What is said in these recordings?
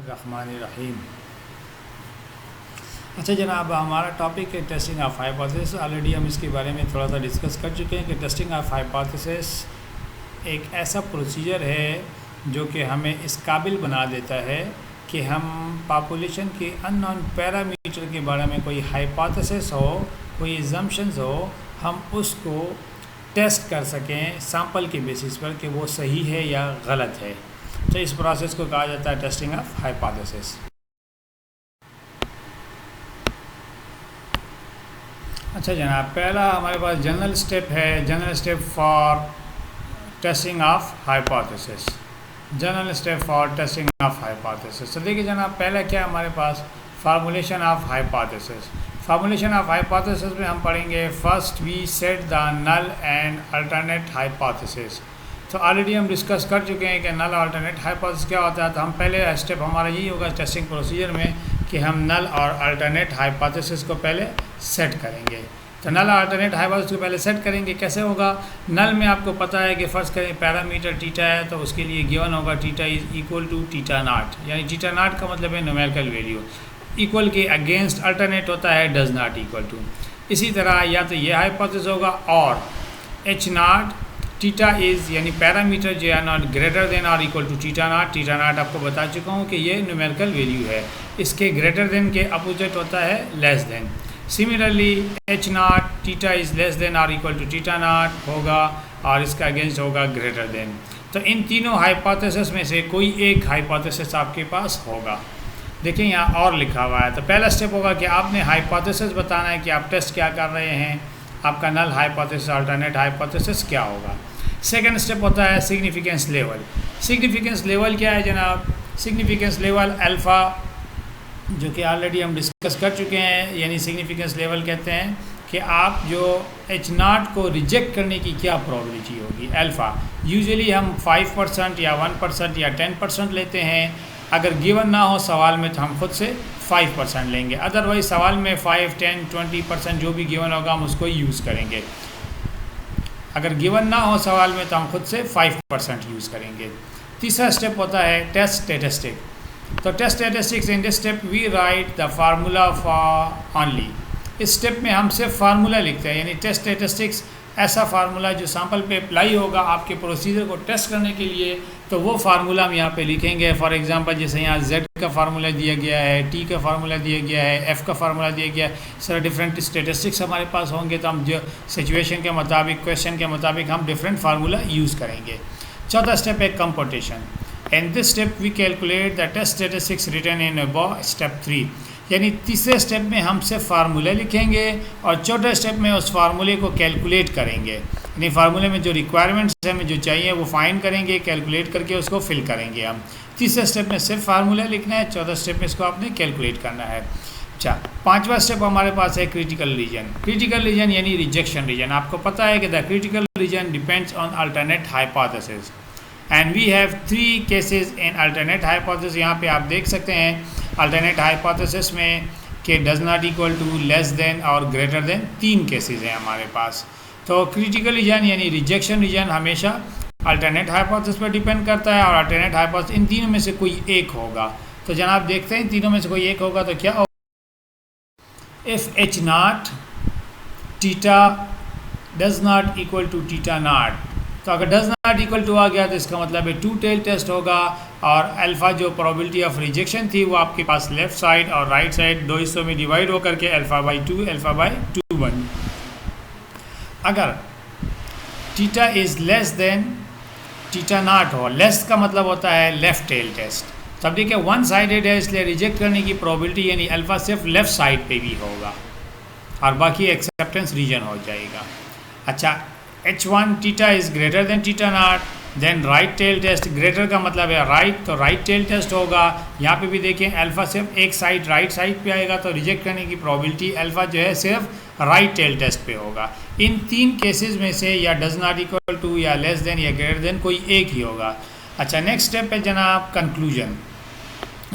बिस्मिल्लाहिर्रहमानिर्रहीम। अच्छा जनाब, हमारा टॉपिक है टेस्टिंग ऑफ हाइपोथेसिस। ऑलरेडी हम इसके बारे में थोड़ा सा डिस्कस कर चुके हैं कि टेस्टिंग ऑफ हाइपोथेसिस एक ऐसा प्रोसीजर है जो कि हमें इस काबिल बना देता है कि हम पॉपुलेशन के अननोन पैरामीटर के बारे में कोई हाइपोथेसिस हो, कोई अजम्पशंस हो, हम उसको टेस्ट कर सकें सैंपल के बेसिस पर कि वो सही है या गलत है। तो इस प्रोसेस को कहा जाता है टेस्टिंग ऑफ हाइपोथेसिस। अच्छा जनाब, पहला हमारे पास जनरल स्टेप है, general step for testing of hypothesis. General step for testing of hypothesis. तो देखिए जनाब, पहला क्या है हमारे पास, formulation of hypothesis. Formulation of hypothesis में हम पढ़ेंगे first we set the null and alternate hypothesis. तो ऑलरेडी हम डिस्कस कर चुके हैं कि नल अल्टरनेट हाइपोथेसिस क्या होता है। तो हम पहले स्टेप हमारा यही होगा टेस्टिंग प्रोसीजर में कि हम नल और अल्टरनेट हाइपोथेसिस को पहले सेट करेंगे। तो नल अल्टरनेट हाइपोथेसिस को पहले सेट करेंगे। कैसे होगा? नल में आपको पता है कि फ़र्ज़ करें पैरामीटर टीटा है, तो उसके लिए गिवन होगा theta is equal to theta naught, यानी टीटा नॉट का मतलब है न्यूमेरिकल वैल्यू। इक्वल के अगेंस्ट अल्टरनेट होता है डज नॉट इक्वल टू। इसी तरह या तो ये हाइपोथेसिस होगा और एच नॉट टीटा इज़ यानी पैरामीटर जो है नॉट ग्रेटर देन और equal to theta naught. Theta naught आपको बता चुका हूँ कि ये न्यूमेरिकल वैल्यू है। इसके ग्रेटर देन के अपोजिट होता है less than. Similarly H naught theta is less than और इक्वल टू टीटा नॉट होगा और इसका अगेंस्ट होगा ग्रेटर देन। तो इन तीनों हाइपोथेसिस में से कोई एक हाइपोथेसिस आपके पास होगा। देखिए यहाँ और लिखा हुआ है। तो पहला स्टेप होगा कि आपने हाइपोथेसिस बताना है कि आप टेस्ट क्या कर रहे हैं, आपका नल हाइपोथेसिस अल्टरनेट हाइपोथेसिस क्या होगा। सेकंड स्टेप होता है सिग्निफिकेंस लेवल। सिग्निफिकेंस लेवल क्या है जनाब? सिग्निफिकेंस लेवल अल्फ़ा, जो कि ऑलरेडी हम डिस्कस कर चुके हैं, यानी सिग्निफिकेंस लेवल कहते हैं कि आप जो एच नॉट को रिजेक्ट करने की क्या प्रोबेबिलिटी होगी, अल्फ़ा। यूजुअली हम 5% या 1% या 10% लेते हैं। अगर गिवन ना हो सवाल में तो हम खुद से 5% लेंगे, अदरवाइज सवाल में 5, 10, 20% जो भी गिवन होगा हम उसको यूज़ करेंगे। अगर गिवन ना हो सवाल में तो हम खुद से 5% यूज़ करेंगे। तीसरा स्टेप होता है टेस्ट स्टैटिस्टिक। तो test statistics in this step we write the formula for only. इस स्टेप में हम सिर्फ फार्मूला लिखते हैं, यानी टेस्ट स्टैटिस्टिक्स ऐसा फार्मूला जो सैम्पल पे अप्लाई होगा आपके प्रोसीजर को टेस्ट करने के लिए, तो वो फार्मूला हम यहाँ पे लिखेंगे। फॉर एग्जांपल जैसे यहाँ Z का फार्मूला दिया गया है, T का फार्मूला दिया गया है, F का फार्मूला दिया गया है। सर डिफरेंट स्टेटिस्टिक्स हमारे पास होंगे तो हम जो सिचुएशन के मुताबिक, क्वेश्चन के मुताबिक हम डिफरेंट फार्मूला यूज़ करेंगे। चौथा स्टेप है computation. In this step we calculate the test statistics written in above step 3। यानी तीसरे स्टेप में हम सिर्फ फार्मूला लिखेंगे और चौथे स्टेप में उस फार्मूले को कैलकुलेट करेंगे। यानी फार्मूले में जो रिक्वायरमेंट्स हमें जो चाहिए वो फाइंड करेंगे, कैलकुलेट करके उसको फिल करेंगे हम। तीसरे स्टेप में सिर्फ फार्मूला लिखना है, चौथा स्टेप में इसको आपने कैलकुलेट करना है। अच्छा, पांचवा स्टेप हमारे पास है क्रिटिकल रीजन। क्रिटिकल रीजन यानी रिजेक्शन रीजन। आपको पता है कि the critical region depends on alternate hypothesis and we have 3 cases in alternate hypothesis. यहाँ पे आप देख सकते हैं अल्टरनेट हाइपोथेसिस में कि does not equal to, less than और ग्रेटर देन 3 केसेस हैं हमारे पास। तो क्रिटिकल रीजन यानी रिजेक्शन रीजन हमेशा अल्टरनेट हाइपोथेसिस पर डिपेंड करता है और अल्टरनेट हाइपोथेसिस इन तीनों में से कोई एक होगा। तो जनाब देखते हैं तीनों में से कोई एक होगा तो क्या होगा। If H naught theta does not equal to theta naught, तो अगर डज नॉट इक्वल टू आ गया तो इसका मतलब है 2 टेल टेस्ट होगा और अल्फ़ा जो प्रोबेबिलिटी ऑफ रिजेक्शन थी वो आपके पास लेफ़्ट साइड और राइट साइड 2 हिस्सों में डिवाइड होकर के अल्फ़ा/2 अल्फ़ा/2 बन। अगर theta is less than theta not हो, लेस का मतलब होता है लेफ़्ट टेल टेस्ट। तब देखिए 1 साइडेड है, इसलिए रिजेक्ट करने की प्रोबेबिलिटी यानी अल्फ़ा सिर्फ लेफ़्ट साइड पे भी होगा और बाकी एक्सेप्टेंस रीजन हो जाएगा। अच्छा, H1 theta is greater than theta naught, then right tail test. Greater का मतलब है राइट, तो राइट टेल टेस्ट होगा। यहाँ पे भी देखें अल्फ़ा सिर्फ एक साइड राइट साइड पे आएगा, तो रिजेक्ट करने की प्रोबेबिलिटी अल्फ़ा जो है सिर्फ राइट टेल टेस्ट पे होगा। इन 3 केसेस में से या डज नॉट इक्वल टू या लेस देन या ग्रेटर देन कोई एक ही होगा। अच्छा, नेक्स्ट स्टेप है जनाब conclusion.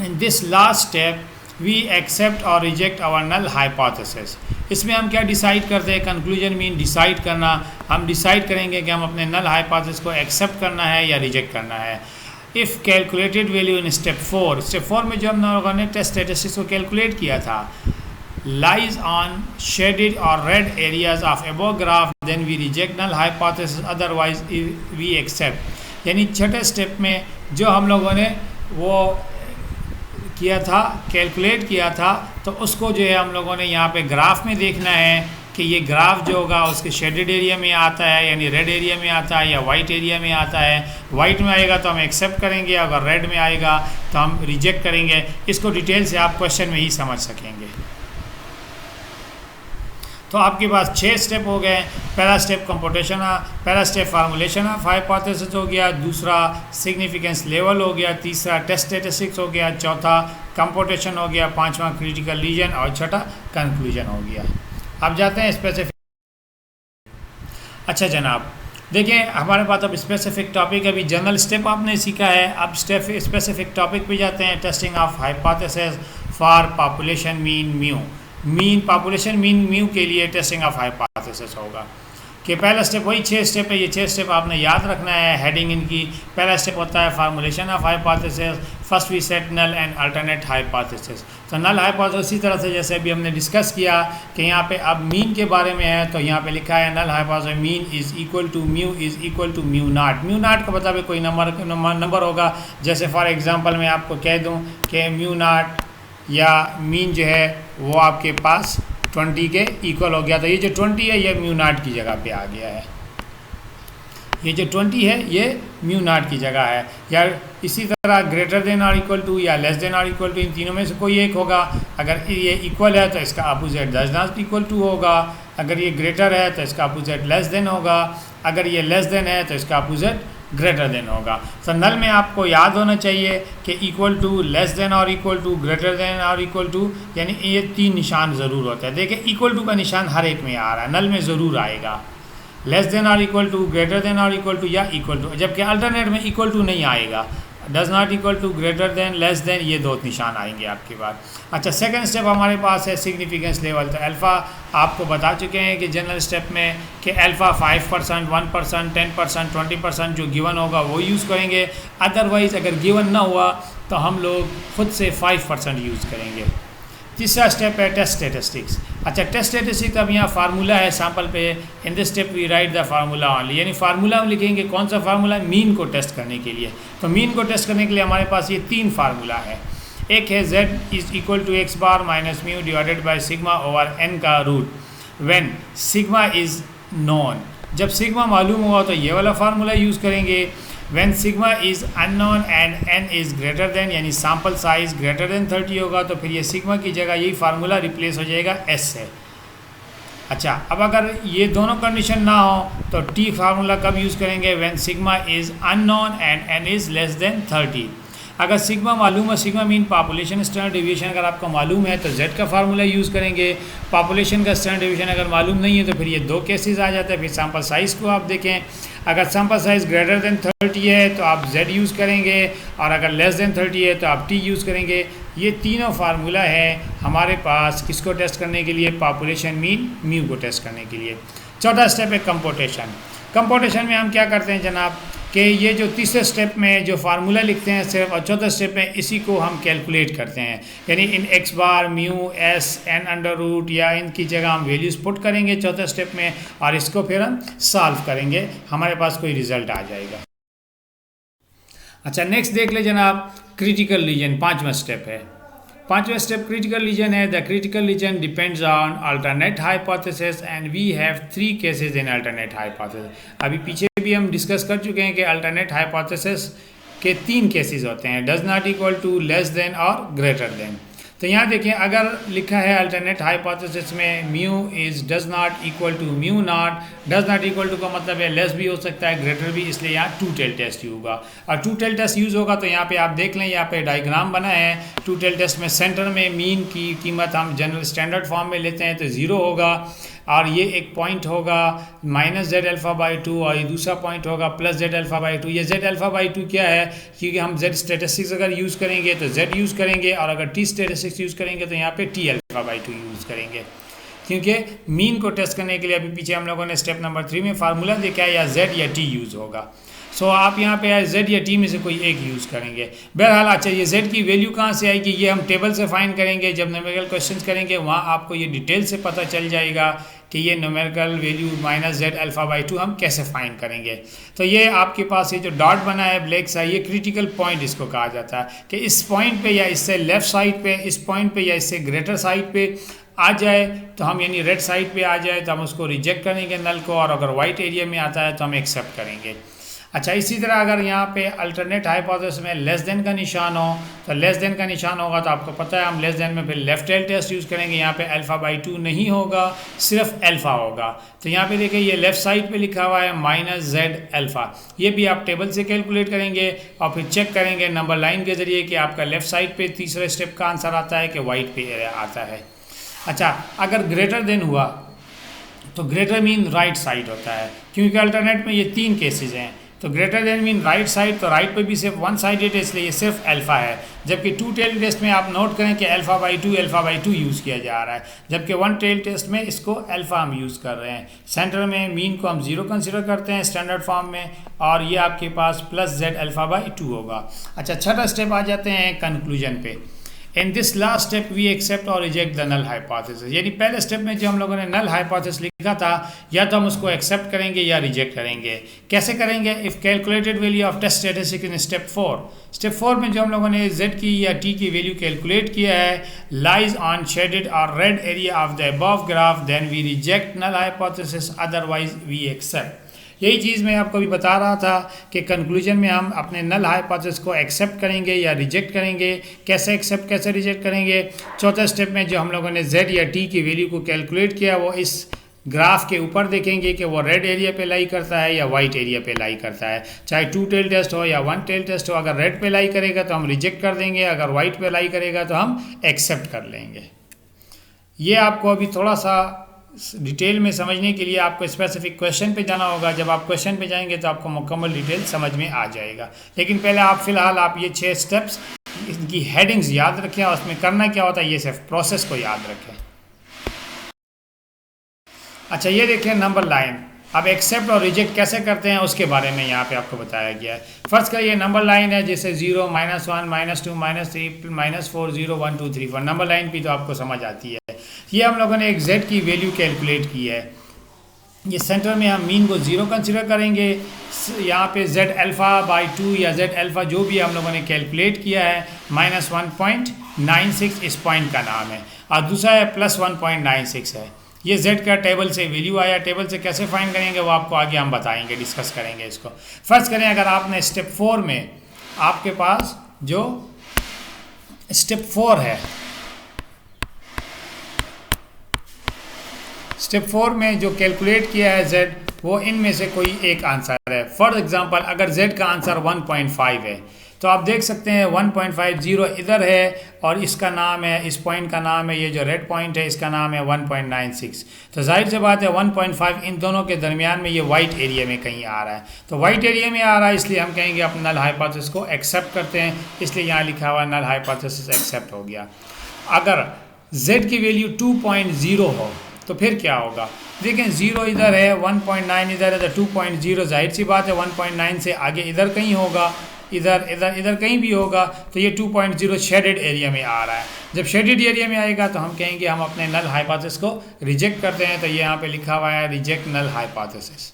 In this last step we accept और रिजेक्ट आवर नल हाइपोथेसिस। इसमें हम क्या डिसाइड करते हैं? कंक्लूजन मीन डिसाइड करना। हम डिसाइड करेंगे कि हम अपने नल हाइपोथेसिस को एक्सेप्ट करना है या रिजेक्ट करना है। If calculated value in step 4 में जो हम लोगों ने टेस्ट स्टैटिस्टिक्स को कैलकुलेट किया था, lies on shaded or red areas of above graph, then we reject null hypothesis, otherwise we accept। यानी छठे स्टेप में जो हम लोगों ने वो किया था, कैलकुलेट किया था, तो उसको जो है हम लोगों ने यहाँ पे ग्राफ में देखना है कि ये ग्राफ जो होगा उसके शेडेड एरिया में आता है, यानी रेड एरिया में आता है या वाइट एरिया में आता है। वाइट में आएगा तो हम एक्सेप्ट करेंगे, अगर रेड में आएगा तो हम रिजेक्ट करेंगे। इसको डिटेल से आप क्वेश्चन में ही समझ सकेंगे। तो आपके पास 6 स्टेप हो गए। पहला स्टेप कंप्यूटेशन, पहला स्टेप फार्मूलेशन ऑफ हाइपोथेसिस हो गया, दूसरा सिग्निफिकेंस लेवल हो गया, तीसरा टेस्ट स्टैटिस्टिक्स हो गया, चौथा कंप्यूटेशन हो गया, पांचवा क्रिटिकल रीजन और छठा कंक्लूजन हो गया। अब जाते हैं स्पेसिफिक। अच्छा जनाब, देखिए हमारे पास अब स्पेसिफिक टॉपिक, अभी जनरल स्टेप आपने सीखा है, अब स्पेसिफिक टॉपिक पे जाते हैं। Testing of hypothesis for population mean mu. Population mean mu के लिए टेस्टिंग ऑफ हाइपोथेसिस होगा कि पहला स्टेप वही 6 स्टेप है। ये 6 स्टेप आपने याद रखना है, हेडिंग इनकी। पहला स्टेप होता है formulation of hypothesis, first we set null and alternate hypothesis. तो नल हाइपोथेसिस इसी तरह से जैसे अभी हमने डिस्कस किया कि यहाँ पे अब मीन के बारे में है, तो यहाँ पे लिखा है null hypothesis mean is equal to mu is equal to mu naught. Mu naught का मतलब कोई नंबर होगा, जैसे फॉर एग्जांपल मैं आपको कह दूँ कि म्यू नाट या मीन जो है वो आपके पास 20 के इक्वल हो गया, तो ये जो 20 है ये म्यू नाट की जगह पे आ गया है। ये जो 20 है ये म्यू नाट की जगह है। या इसी तरह ग्रेटर देन और इक्वल टू या लेस देन और इक्वल टू, इन तीनों में से कोई एक होगा। अगर ये इक्वल है तो इसका opposite does not equal to होगा, अगर ये ग्रेटर है तो इसका अपोजिट लेस देन होगा, अगर ये लेस देन है तो इसका अपोजिट ग्रेटर देन होगा। तो नल में आपको याद होना चाहिए कि इक्वल टू, लेस देन और इक्वल टू, ग्रेटर देन और इक्वल टू, यानी ये 3 निशान ज़रूर होते हैं। देखिए इक्वल टू का निशान हर एक में आ रहा है, नल में ज़रूर आएगा। लेस देन और इक्वल टू, ग्रेटर देन और इक्वल टू या इक्वल टू, जबकि अल्टरनेट में इक्वल टू नहीं आएगा। Does not equal to, greater than, less than, ये 2 निशान आएंगे आपके पास। अच्छा, सेकंड स्टेप हमारे पास है सिग्निफिकेंस लेवल। तो अल्फ़ा आपको बता चुके हैं कि जनरल स्टेप में कि अल्फ़ा 5%, 1%, 10%, 20% जो गिवन होगा वो यूज़ करेंगे। अदरवाइज़ अगर गिवन ना हुआ तो हम लोग खुद से 5% यूज़ करेंगे। तीसरा स्टेप है टेस्ट स्टैटिस्टिक्स। अच्छा, टेस्ट स्टैटिस्टिक्स अब यहाँ फार्मूला है सैम्पल पे। In this step we write the formula only, यानी फार्मूला हम लिखेंगे। कौन सा फार्मूला? मीन को टेस्ट करने के लिए। तो मीन को टेस्ट करने के लिए हमारे पास ये 3 फार्मूला है। एक है z is equal to X bar minus mu divided by sigma over n का root when sigma is known. जब सिग्मा मालूम हुआ तो ये वाला फार्मूला यूज़ करेंगे। When sigma is unknown and n is greater than, यानी सैम्पल साइज ग्रेटर देन 30 होगा, तो फिर ये सिग्मा की जगह यही फार्मूला रिप्लेस हो जाएगा s से। अच्छा, अब अगर ये दोनों कंडीशन ना हो तो t फार्मूला कब यूज़ करेंगे? When sigma is unknown and n is less than 30। अगर सिग्मा मालूम है, sigma mean population standard division अगर आपको मालूम है तो z का फार्मूला यूज़ करेंगे। पॉपुलेशन का स्टैंडर्ड डिवीजन अगर मालूम नहीं है तो फिर ये 2 केसेस आ जाते हैं। फिर सैम्पल साइज़ को आप देखें, अगर सैम्पल साइज़ ग्रेटर देन 30 है तो आप z यूज़ करेंगे, और अगर लेस देन 30 है तो आप t यूज़ करेंगे। ये तीनों फार्मूला है हमारे पास किसको टेस्ट करने के लिए? पॉपुलेशन मीन म्यू को टेस्ट करने के लिए। चौथा स्टेप है कंप्यूटेशन। कंप्यूटेशन में हम क्या करते हैं जनाब कि ये जो तीसरे स्टेप में जो फार्मूला लिखते हैं सिर्फ, और चौथे स्टेप में इसी को हम कैलकुलेट करते हैं, यानी इन X bar mu S N under root या इनकी जगह हम वैल्यूज़ पुट करेंगे चौथे स्टेप में, और इसको फिर हम सॉल्व करेंगे, हमारे पास कोई रिजल्ट आ जाएगा। अच्छा, नेक्स्ट देख ले जनाब, क्रिटिकल रीजन 5वां स्टेप है। 5वां स्टेप क्रिटिकल रीजन है। The critical region depends on alternate hypothesis and we have 3 cases in alternate hypothesis. अभी पीछे भी हम डिस्कस कर चुके हैं कि अल्टरनेट हाइपोथेसिस के 3 केसेस होते हैं, does not equal to, less than और ग्रेटर देन। तो यहाँ देखिए, अगर लिखा है अल्टरनेट हाइपोथेसिस में mu is does not equal to mu naught, does not equal to का मतलब है लेस भी हो सकता है, ग्रेटर भी, इसलिए यहाँ 2 टेल टेस्ट यूज होगा। और 2 टेल टेस्ट यूज़ होगा तो यहाँ पे आप देख लें, यहाँ पे डायग्राम बना है। 2 टेल टेस्ट में सेंटर में मीन की कीमत हम जनरल स्टैंडर्ड फॉर्म में लेते हैं तो 0 होगा, और ये एक पॉइंट होगा माइनस जेड अल्फ़ा बाई 2, और ये दूसरा पॉइंट होगा प्लस जेड अल्फ़ा बाई 2। ये जेड अल्फ़ा बाई 2 क्या है? क्योंकि हम जेड स्टेटिस्टिक्स अगर यूज़ करेंगे तो जेड यूज़ करेंगे, और अगर टी स्टेटिस्टिक्स यूज़ करेंगे तो यहाँ पे टी अल्फ़ा बाई 2 यूज़ करेंगे। क्योंकि मीन को टेस्ट करने के लिए अभी पीछे हम लोगों ने स्टेप नंबर 3 में फार्मूला देखा है, या जेड या टी यूज़ होगा। सो आप यहाँ पे z या t में से कोई एक यूज़ करेंगे। बहरहाल अच्छा, ये z की वैल्यू कहाँ से आएगी, ये हम टेबल से फाइंड करेंगे। जब न्यूमेरिकल क्वेश्चन करेंगे वहाँ आपको ये डिटेल से पता चल जाएगा कि ये न्यूमेरिकल वैल्यू -z α/2 हम कैसे फाइंड करेंगे। तो ये आपके पास ये जो डॉट बना है ब्लैक सा, ये क्रिटिकल पॉइंट इसको कहा जाता है कि इस पॉइंट पे या इससे लेफ़्ट साइड पे, इस पॉइंट पे या इससे ग्रेटर साइड पे आ जाए तो हम, यानी रेड साइड पे आ जाए तो हम उसको रिजेक्ट करेंगे नल को, और अगर वाइट एरिया में आता है तो हम एक्सेप्ट करेंगे। अच्छा, इसी तरह अगर यहाँ पे अल्टरनेट हाइपोथेसिस में लेस देन का निशान हो, तो लेस देन का निशान होगा तो आपको पता है हम लेस देन में फिर लेफ्ट टेल टेस्ट यूज़ करेंगे। यहाँ पे α/2 नहीं होगा, सिर्फ अल्फ़ा होगा। तो यहाँ पे देखिए ये लेफ़्ट साइड पे लिखा हुआ है -z α। ये भी आप टेबल से कैलकुलेट करेंगे और फिर चेक करेंगे नंबर लाइन के ज़रिए कि आपका लेफ़्ट साइड पे तीसरे स्टेप का आंसर आता है कि वाइट पे आता है। अच्छा, अगर ग्रेटर देन हुआ तो ग्रेटर मीन राइट साइड होता है, क्योंकि अल्टरनेट में ये 3 केसेस हैं। तो greater than mean right side, तो राइट पे भी सिर्फ वन साइडेड है, इसलिए ये सिर्फ अल्फ़ा है। जबकि 2 टेल टेस्ट में आप नोट करें कि α/2 यूज़ किया जा रहा है, जबकि 1 टेल टेस्ट में इसको अल्फ़ा हम यूज़ कर रहे हैं। सेंटर में मीन को हम 0 कंसिडर करते हैं स्टैंडर्ड फॉर्म में, और ये आपके पास +z α/2 होगा। अच्छा, छठा स्टेप आ जाते हैं कंक्लूजन पे। In this last step we accept और रिजेक्ट द नल हाइपोथेसिस। यानी पहले स्टेप में जो हम लोगों ने नल हाइपोथेसिस लिखा था, या तो हम उसको एक्सेप्ट करेंगे या रिजेक्ट करेंगे। कैसे करेंगे? If calculated value of test statistic in step 4, step 4 में जो हम लोगों ने z की या t की वैल्यू कैलकुलेट किया है, लाइज ऑन शेडेड और red area of the above graph, then we reject null hypothesis, otherwise we accept. यही चीज़ मैं आपको भी बता रहा था कि कंक्लूजन में हम अपने नल हाइपोथेसिस को एक्सेप्ट करेंगे या रिजेक्ट करेंगे। कैसे एक्सेप्ट कैसे रिजेक्ट करेंगे? चौथे स्टेप में जो हम लोगों ने z या t की वैल्यू को कैलकुलेट किया, वो इस ग्राफ के ऊपर देखेंगे कि वो रेड एरिया पे लाई करता है या वाइट एरिया पे लाई करता है। चाहे 2 टेल टेस्ट हो या 1 टेल टेस्ट हो, अगर रेड पे लाई करेगा तो हम रिजेक्ट कर देंगे, अगर वाइट पे लाई करेगा तो हम एक्सेप्ट कर लेंगे। ये आपको अभी थोड़ा सा डिटेल में समझने के लिए आपको स्पेसिफिक क्वेश्चन पे जाना होगा। जब आप क्वेश्चन पे जाएंगे तो आपको मुकम्मल डिटेल समझ में आ जाएगा। लेकिन पहले आप फ़िलहाल आप ये 6 स्टेप्स, इनकी हेडिंग्स याद रखें और उसमें करना क्या होता है, ये सिर्फ प्रोसेस को याद रखें। अच्छा, ये देखें नंबर लाइन। अब एक्सेप्ट और रिजेक्ट कैसे करते हैं उसके बारे में यहाँ पे आपको बताया गया है। फर्स्ट का ये नंबर लाइन है, जैसे 0, -1, -2, -3, -4, 0, 1, 2, 3, 4। नंबर लाइन भी तो आपको समझ आती है। ये हम लोगों ने एक z की वैल्यू कैलकुलेट की है। ये सेंटर में हम मीन को 0 कंसिडर करेंगे। यहाँ पे z α/2 या z अल्फ़ा जो भी हम लोगों ने कैलकुलेट किया है, -1.96 इस पॉइंट का नाम है, और दूसरा है +1.96 है। ये z का टेबल से वैल्यू आया। टेबल से कैसे फाइंड करेंगे वो आपको आगे हम बताएंगे, डिस्कस करेंगे इसको। फर्स्ट करें, अगर आपने स्टेप 4 में आपके पास जो स्टेप 4 है, स्टेप 4 में जो कैलकुलेट किया है z, वो इनमें से कोई एक आंसर है। फॉर एग्जांपल अगर z का आंसर 1.5 है, तो आप देख सकते हैं 1.50 इधर है और इसका नाम है, इस पॉइंट का नाम है, ये जो रेड पॉइंट है इसका नाम है 1.96। तो जाहिर सी बात है 1.5 इन दोनों के दरमियान में ये वाइट एरिया में कहीं आ रहा है। तो वाइट एरिया में आ रहा है, इसलिए हम कहेंगे अपने नल हाइपोथेसिस को एक्सेप्ट करते हैं, इसलिए यहाँ लिखा हुआ नल हाइपोथेसिस एक्सेप्ट हो गया। अगर z की वैल्यू 2.0 हो तो फिर क्या होगा? देखें 0 इधर है, 1.9 इधर है, तो 2.0 जाहिर सी बात है 1.9 से आगे इधर कहीं होगा, इधर इधर इधर कहीं भी होगा। तो ये 2.0 शेडेड एरिया में आ रहा है। जब शेडेड एरिया में आएगा तो हम कहेंगे हम अपने नल हाइपोथेसिस को रिजेक्ट करते हैं। तो ये यहाँ पे लिखा हुआ है रिजेक्ट नल हाइपोथेसिस।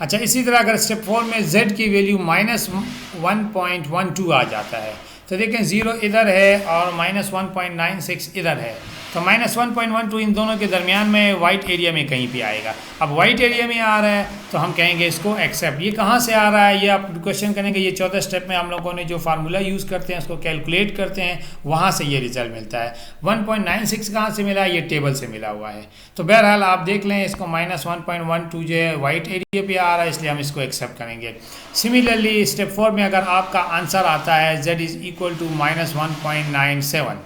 अच्छा, इसी तरह अगर स्टेप 4 में z की वैल्यू -1.12 आ जाता है, तो देखें 0 इधर है और -1.96 इधर है, तो -1.12 इन दोनों के दरमियान में वाइट एरिया में कहीं भी आएगा। अब वाइट एरिया में आ रहा है तो हम कहेंगे इसको एक्सेप्ट। ये कहाँ से आ रहा है ये आप क्वेश्चन करेंगे। ये चौथे स्टेप में हम लोगों ने जो फार्मूला यूज़ करते हैं उसको कैलकुलेट करते हैं, वहाँ से ये रिजल्ट मिलता है। 1.96 कहाँ से मिला? ये टेबल से मिला हुआ है। तो बहरहाल आप देख लें, इसको -1.12 जो है वाइट एरिया पे आ रहा है, इसलिए हम इसको एक्सेप्ट करेंगे। सिमिलरली स्टेप 4 में अगर आपका आंसर आता है z = -1.97,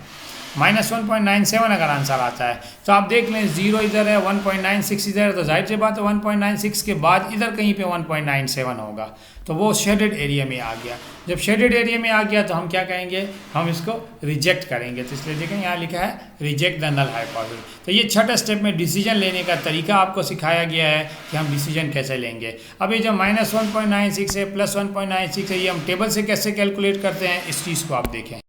-1.97 अगर आंसर आता है तो आप देख लें 0 इधर है, 1.96 इधर है, तो जाहिर सी बात है 1.96 के बाद इधर कहीं पे 1.97 होगा, तो वो शेडेड एरिया में आ गया। जब शेडेड एरिया में आ गया तो हम क्या कहेंगे, हम इसको रिजेक्ट करेंगे। तो इसलिए देखें यहाँ लिखा है रिजेक्ट द नल हाइपोथेसिस। तो ये छठे स्टेप में डिसीजन लेने का तरीका आपको सिखाया गया है कि हम डिसीजन कैसे लेंगे। अब ये जो -1.96 है, +1.96 है, ये हम टेबल से कैसे कैलकुलेट करते हैं, इस चीज़ को आप देखें।